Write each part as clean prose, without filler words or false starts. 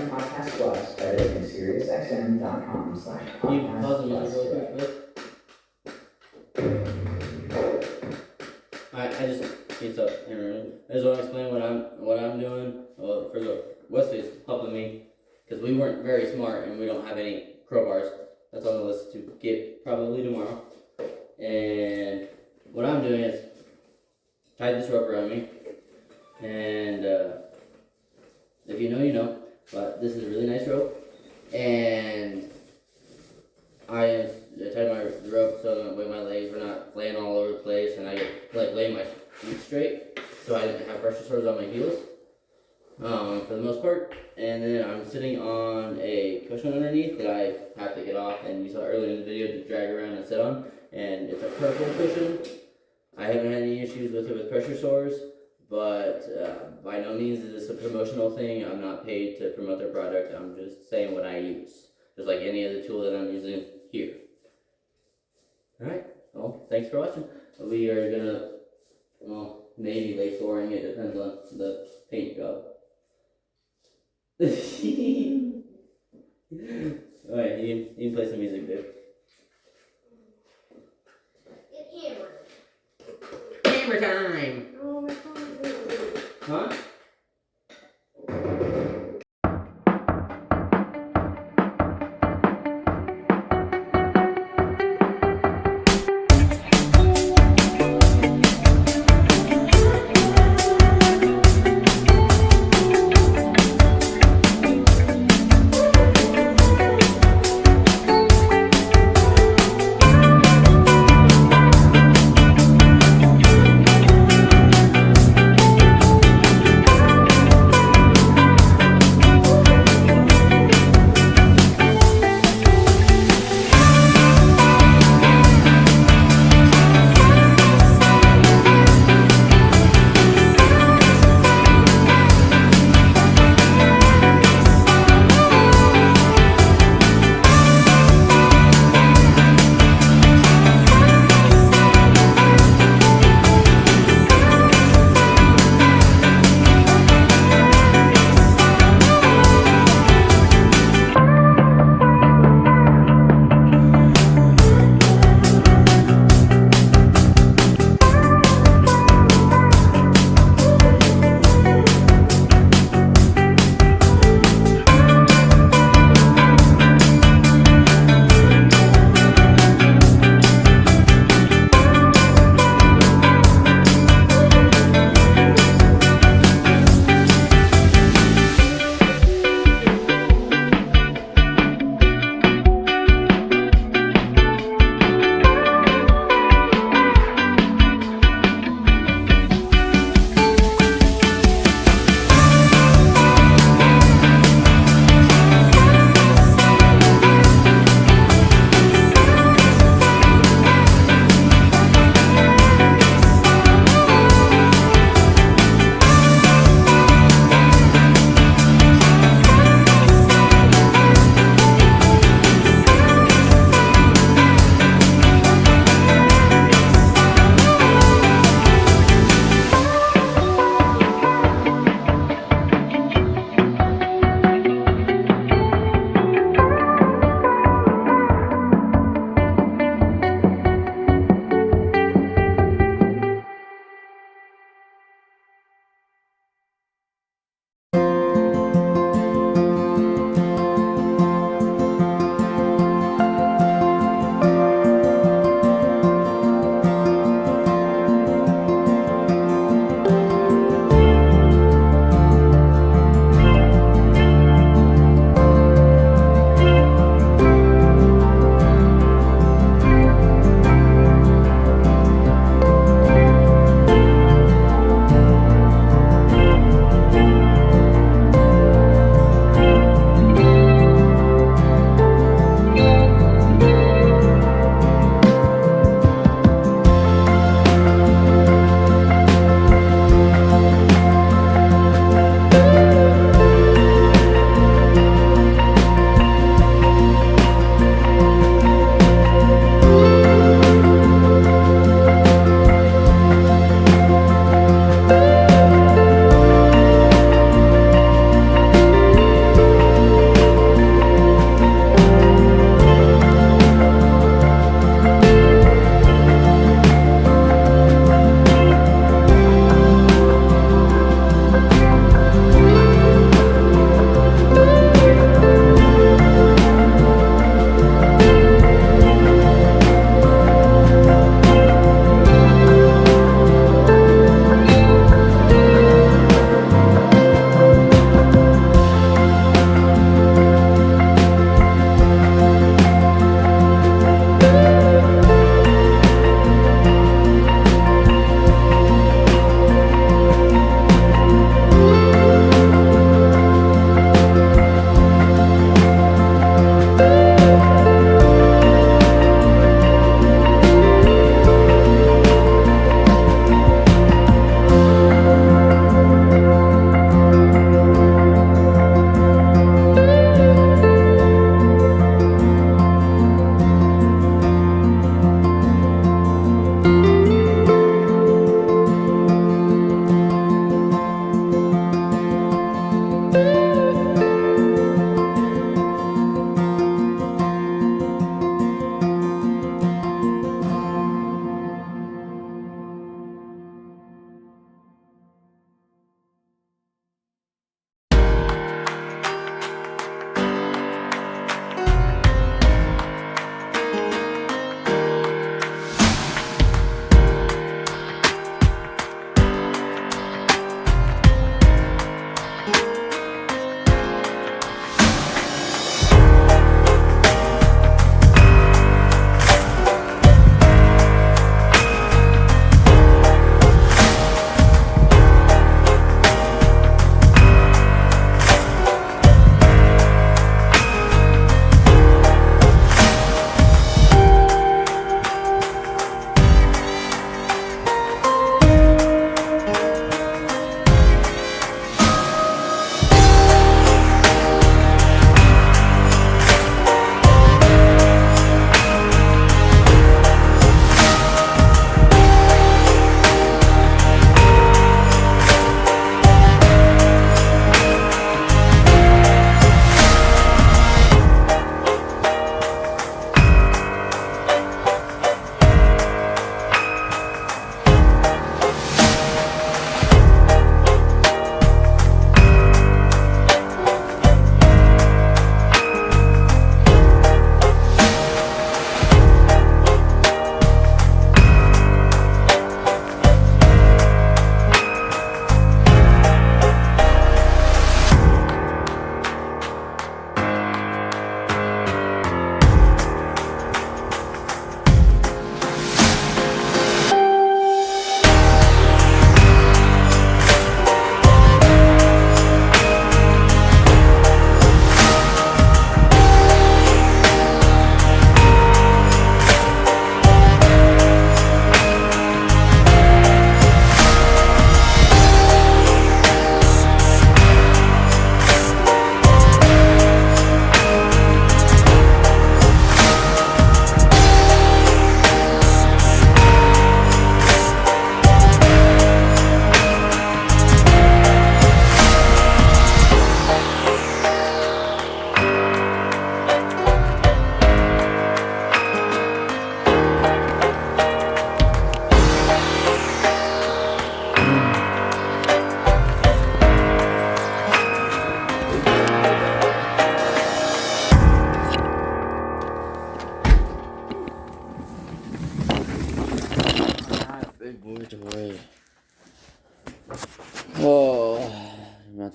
Podcast Plus by visiting SiriusXM.com/podcast. Can you pause the music really quick, please? I just need to I just want to explain what I'm doing for the Wesley's helping me because we weren't very smart and we don't have any crowbars. That's on the list to get probably tomorrow. And what I'm doing is tie this rope around me, and if you know, you know. But this is a really nice rope, and I tied the rope so that way my legs were not laying all over the place, and I could lay my feet straight, so I didn't have pressure sores on my heels, for the most part. And then I'm sitting on a cushion underneath that I have to get off, and you saw earlier in the video to drag around and sit on, and it's a purple cushion. I haven't had any issues with it with pressure sores, but by no means is this a promotional thing. I'm not paid to promote their product. I'm just saying what I use, just like any other tool that I'm using here. Alright, well, thanks for watching. We are gonna, well, maybe lay flooring, it depends on the paint job. Alright, you can play some music, dude. Hammer time! Oh my God. Huh?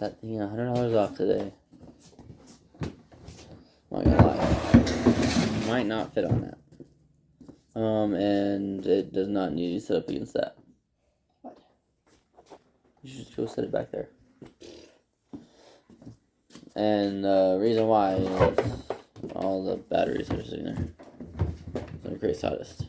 that thing $100 off today. Not gonna lie. Might not fit on that. And it does not need to set up against that. What? You should just go set it back there. And the reason why is all the batteries that are sitting there. So I'm create sawdust.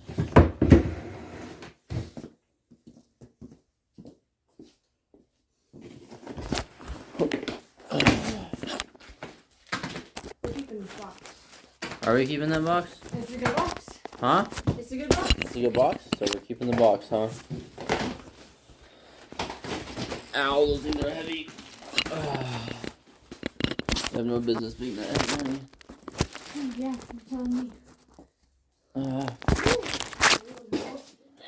Are we keeping that box? It's a good box. Huh? It's a good box. It's a good box? So we're keeping the box, huh? Ow, those things are heavy. I have no business being that heavy. Oh, yeah, you're telling me.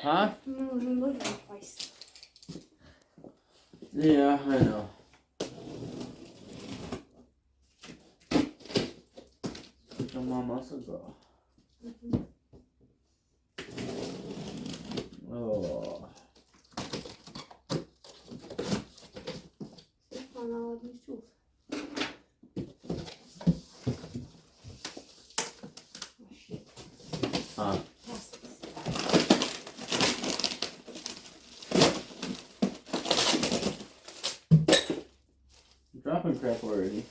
Huh? No, I'm looking at it twice. Yeah, I know. Your mom also grow. Mm-hmm. Oh. On all of these tools. Oh, shit. Huh? Plastics. I'm dropping crap already.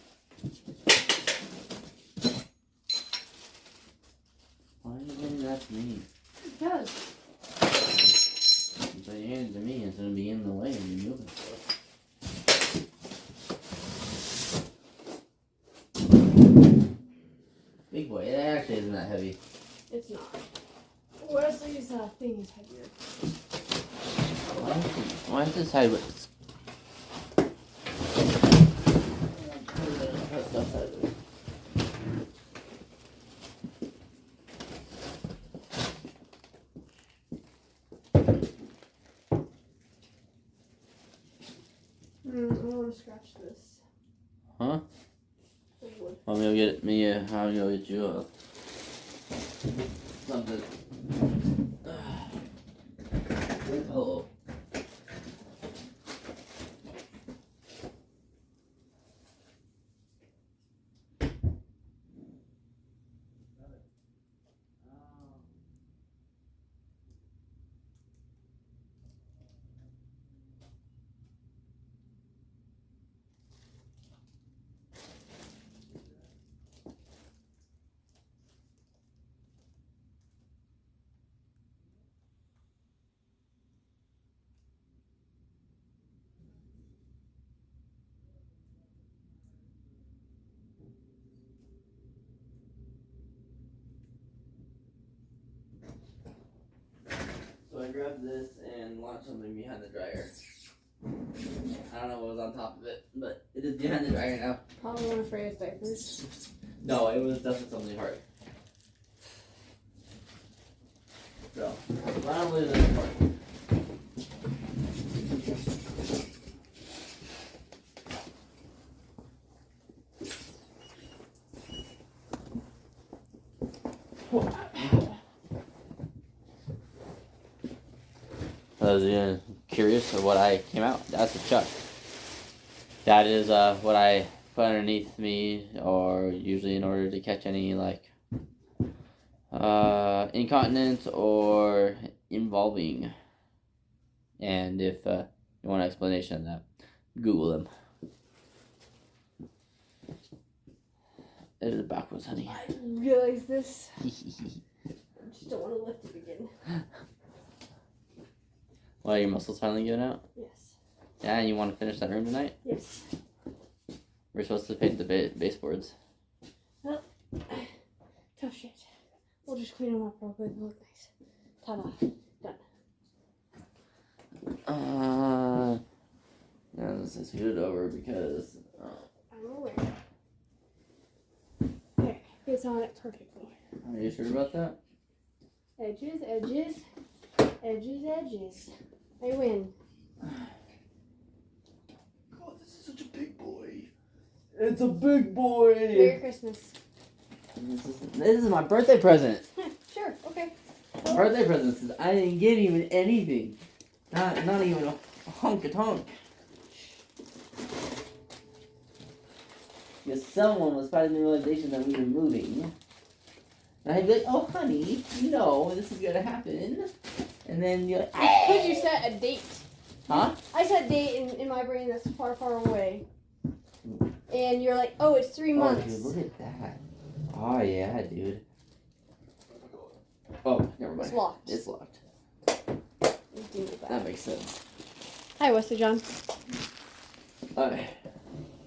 Why are you giving that to me? Because. So you hand it to me, it's gonna be in the way and you're moving stuff. Big boy, it actually isn't that heavy. It's not. Wesley's thing is heavier. Why is this sideways? I want to scratch this. Huh? The wood. Want me to get me? I'll go get you something. Hello. So I grabbed this and launched something behind the dryer. I don't know what was on top of it, but it is behind the dryer now. Probably one of Freya's diapers. No, it was definitely something hard. So, probably this part. For those of you curious of what I came out, that's a chuck. That is what I put underneath me, or usually in order to catch any like incontinence or involving. And if you want an explanation of that, Google them. It is backwards, honey. I realize this. I just don't want to lift it again. Why, your muscles finally giving out? Yes. Yeah, and you want to finish that room tonight? Yes. We're supposed to paint the baseboards. Well, tough shit. We'll just clean them up real good and look nice. Ta-da. Done. Yeah, let's just scoot it over because. I'm aware. Okay, it's on it perfectly. Are you sure about that? Edges, edges, edges, edges. I win. God, this is such a big boy. It's a big boy. Merry Christmas. This is my birthday present. Sure, okay. My birthday present is I didn't get even anything. Not even a hunk of tonk. because someone was fighting the realization that we were moving. And I'd be like, oh, honey, you know this is gonna happen. And then you're like, Because you set a date. huh? I set a date in my brain that's far, far away. And you're like, oh, it's 3 months. Oh, dude, look at that. Oh, yeah, dude. Oh, never mind. It's locked. It's locked. That makes sense. Hi, Wesley John. Alright.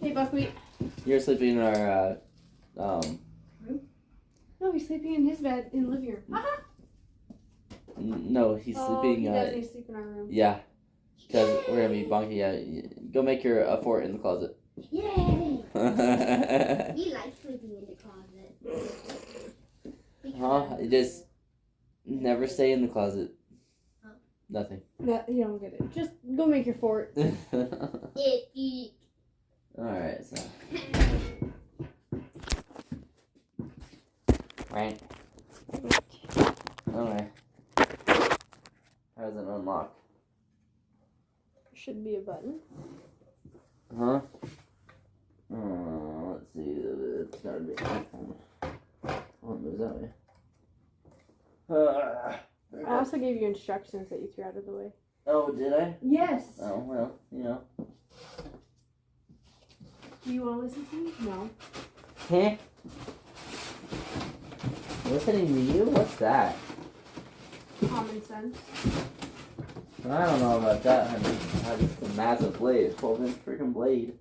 Hey, Buckwheat. You're sleeping in our, No, he's sleeping in his bed in the living room. Haha. No, he's sleeping, he doesn't sleep in our room. yeah. Because we're gonna be bunky. Yeah, go make a fort in the closet. Yay! Huh? He likes sleeping in the closet. You just never stay in the closet. Huh? Nothing. No, you don't get it. Just go make your fort. Alright, so. Right. Alright. How does it unlock? Should be a button. Huh? Let's see. It's gotta be. Oh, it moves that way. I also gave you instructions that you threw out of the way. Oh, did I? Yes. Oh, well, you know. Do you want to listen to me? No. Huh? Listening to you? What's that? Common sense. I don't know about that, honey. That's just a massive blade. 12-inch freaking blade.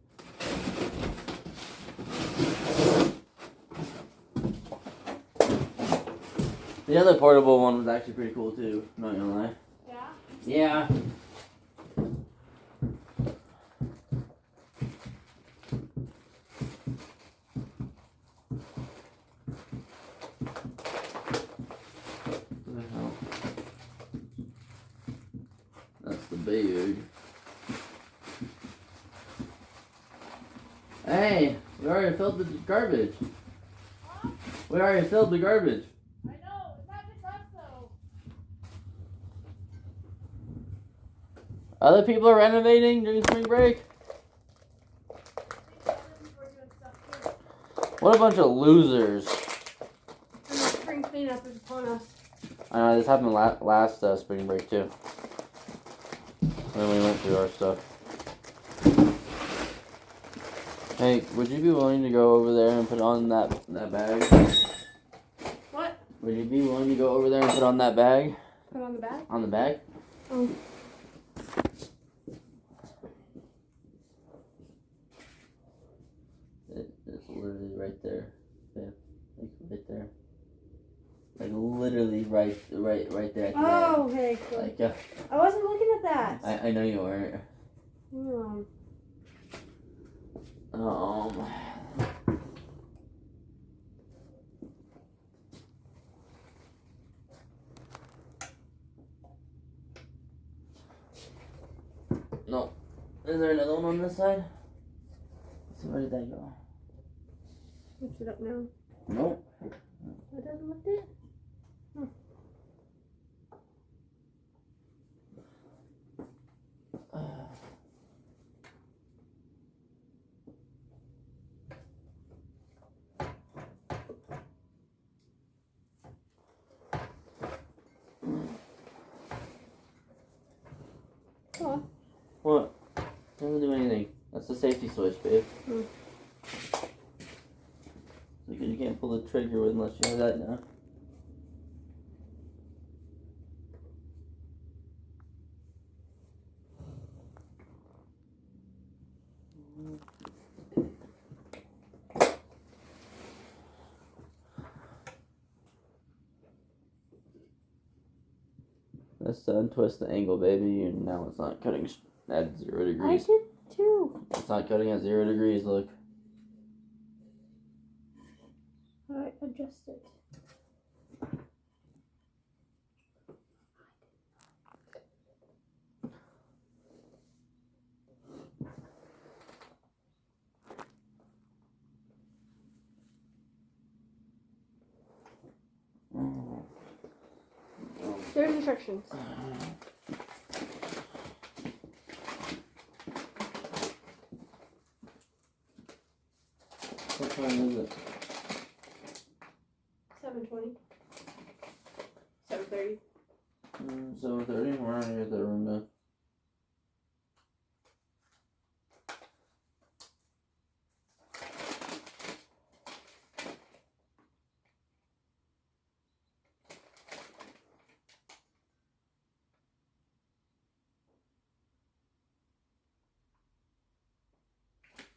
The other portable one was actually pretty cool too, not gonna lie. Yeah? Yeah. What the hell? That's the bag. Hey, we already filled the garbage. We already filled the garbage. I know. It's not just us, though. Other people are renovating during spring break. What a bunch of losers. And the spring cleanup is upon us. I know, this happened last spring break too. When we went through our stuff. Hey, would you be willing to go over there and put on that bag? What? Would you be willing to go over there and put on that bag? Put on the bag? On the bag? Oh. It's literally right there. Yeah, like right there. Like literally right there at the Oh, end. okay. Cool. Like, I wasn't looking at that. I know you weren't. No. Is there another one on this side? So where did that go? Lift it up now. Nope. It doesn't lift it? What? What? Doesn't do anything. That's the safety switch, babe. You can't pull the trigger unless you have that now. Let's untwist the angle, baby, and now it's not cutting at 0 I degrees. did too. It's not cutting at 0 degrees, look. Alright, adjust it. There's instructions. 7:20. 7:30. 7:30. We're not gonna get that room done.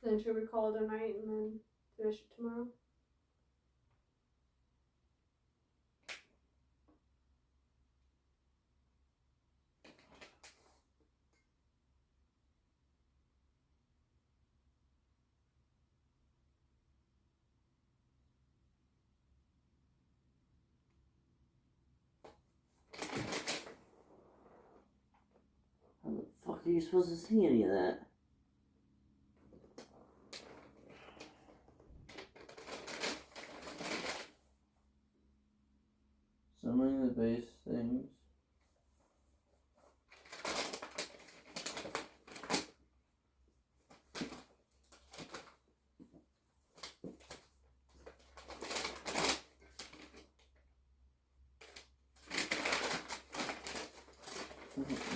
Then should we call it a night and then finish it tomorrow? How the fuck are you supposed to see any of that? So many of the base things.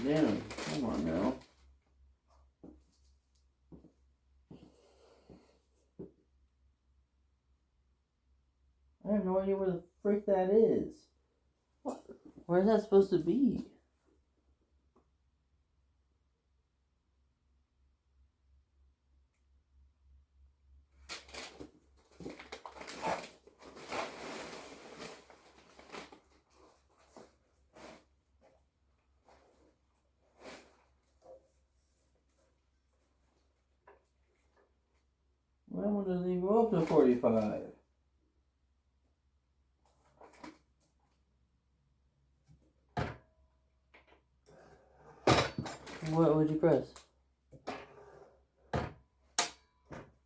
Damn, come on now. I have no idea where the frick that is. What? Where's that supposed to be? That one doesn't even go up to 45. What would you press?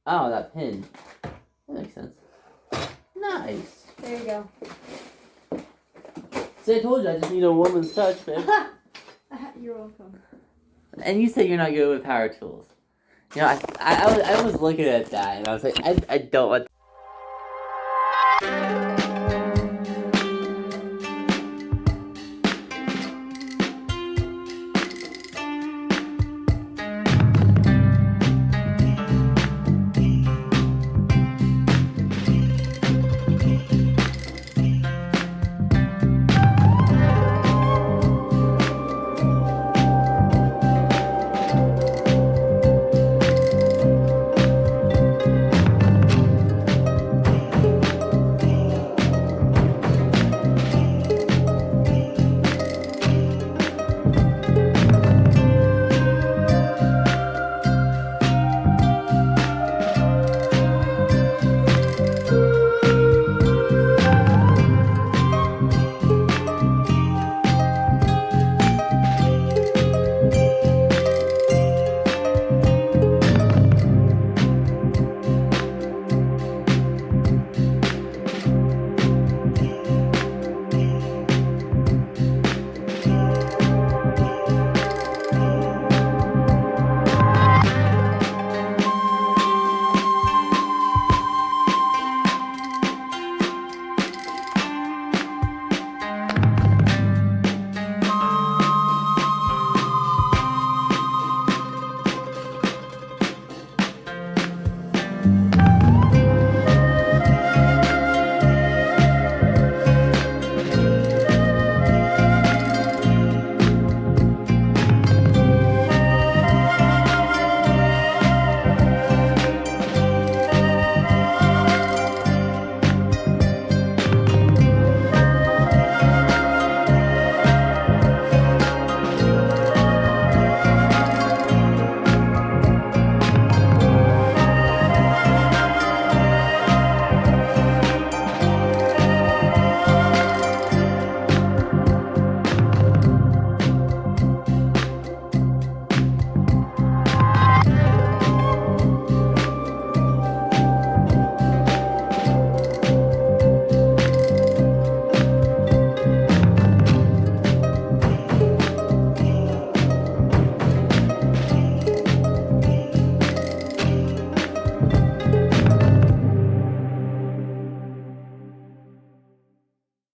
Oh, that pin. That makes sense. Nice. There you go. See, I told you I just need a woman's touch, babe. You're welcome. And you said you're not good with power tools. You know, I was looking at that and I was like, I don't want